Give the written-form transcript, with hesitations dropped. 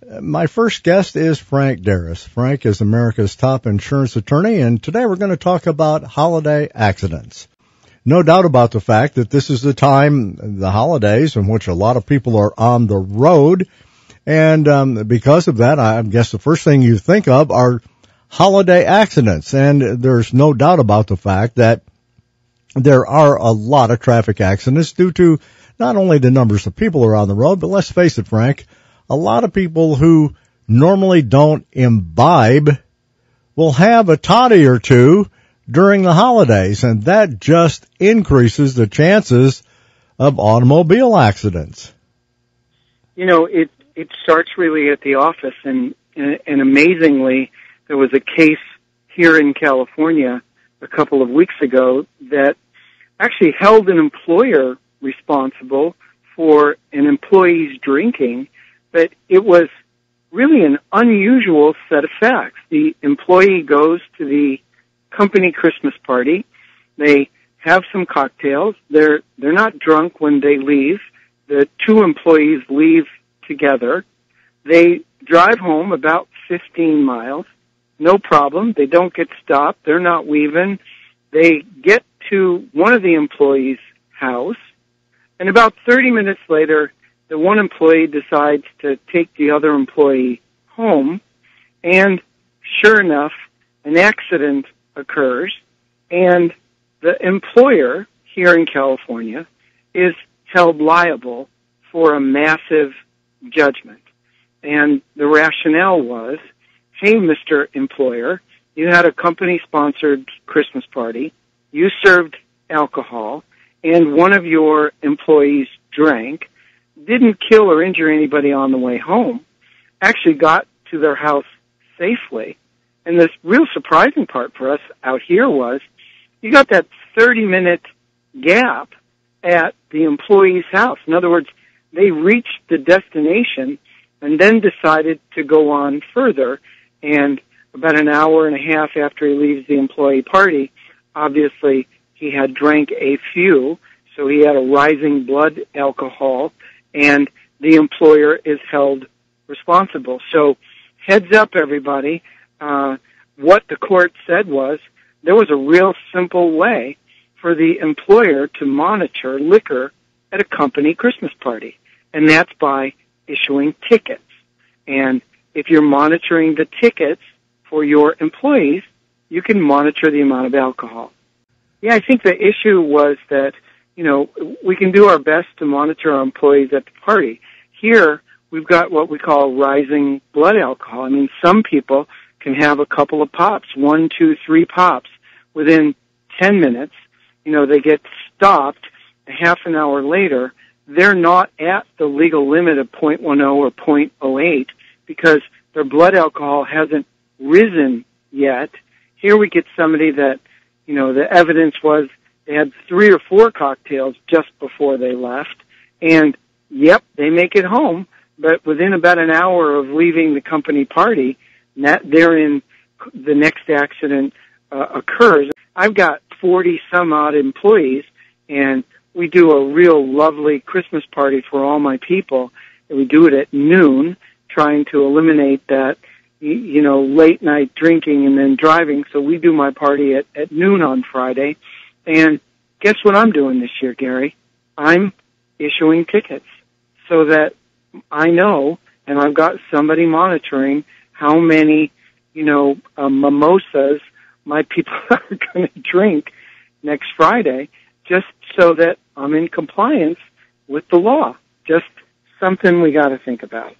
My first guest is Frank Darris. Frank is America's top insurance attorney, and today we're going to talk about holiday accidents. No doubt about the fact that this is the time, the holidays, in which a lot of people are on the road, and because of that, I guess the first thing you think of are holiday accidents, and there's no doubt about the fact that there are a lot of traffic accidents due to not only the numbers of people who are on the road, but let's face it, Frank, a lot of people who normally don't imbibe will have a toddy or two during the holidays, and that just increases the chances of automobile accidents. You know, it starts really at the office, and amazingly, there was a case here in California a couple of weeks ago that actually held an employer responsible for an employee's drinking, but it was really an unusual set of facts. The employee goes to the company Christmas party. They have some cocktails. They're not drunk when they leave. The two employees leave together. They drive home about 15 miles. No problem. They don't get stopped. They're not weaving. They get to one of the employees' house, and about 30 minutes later, the one employee decides to take the other employee home, and sure enough, an accident occurs, and the employer here in California is held liable for a massive judgment. And the rationale was, hey, Mr. Employer, you had a company-sponsored Christmas party, you served alcohol, and one of your employees drank, didn't kill or injure anybody on the way home, actually got to their house safely. And this real surprising part for us out here was, you got that 30-minute gap at the employee's house. In other words, they reached the destination and then decided to go on further, and about an hour and a half after he leaves the employee party, obviously he had drank a few, so he had a rising blood alcohol, and the employer is held responsible. So heads up, everybody. What the court said was there was a real simple way for the employer to monitor liquor at a company Christmas party, and that's by issuing tickets. And if you're monitoring the tickets for your employees, you can monitor the amount of alcohol. Yeah, I think the issue was that, you know, we can do our best to monitor our employees at the party. Here, we've got what we call rising blood alcohol. I mean, some people can have a couple of pops, 1, 2, 3 pops within 10 minutes. You know, they get stopped a half an hour later. They're not at the legal limit of 0.10 or 0.08 because their blood alcohol hasn't risen yet. Here we get somebody that, you know, the evidence was they had 3 or 4 cocktails just before they left, and yep, they make it home, but within about an hour of leaving the company party, therein the next accident occurs. I've got 40 some odd employees, and we do a real lovely Christmas party for all my people, and we do it at noon, trying to eliminate that, you know, late night drinking and then driving. So we do my party at noon on Friday. And guess what I'm doing this year, Gary? I'm issuing tickets so that I know, and I've got somebody monitoring how many, you know, mimosas my people are going to drink next Friday, just so that I'm in compliance with the law. Just something we got to think about.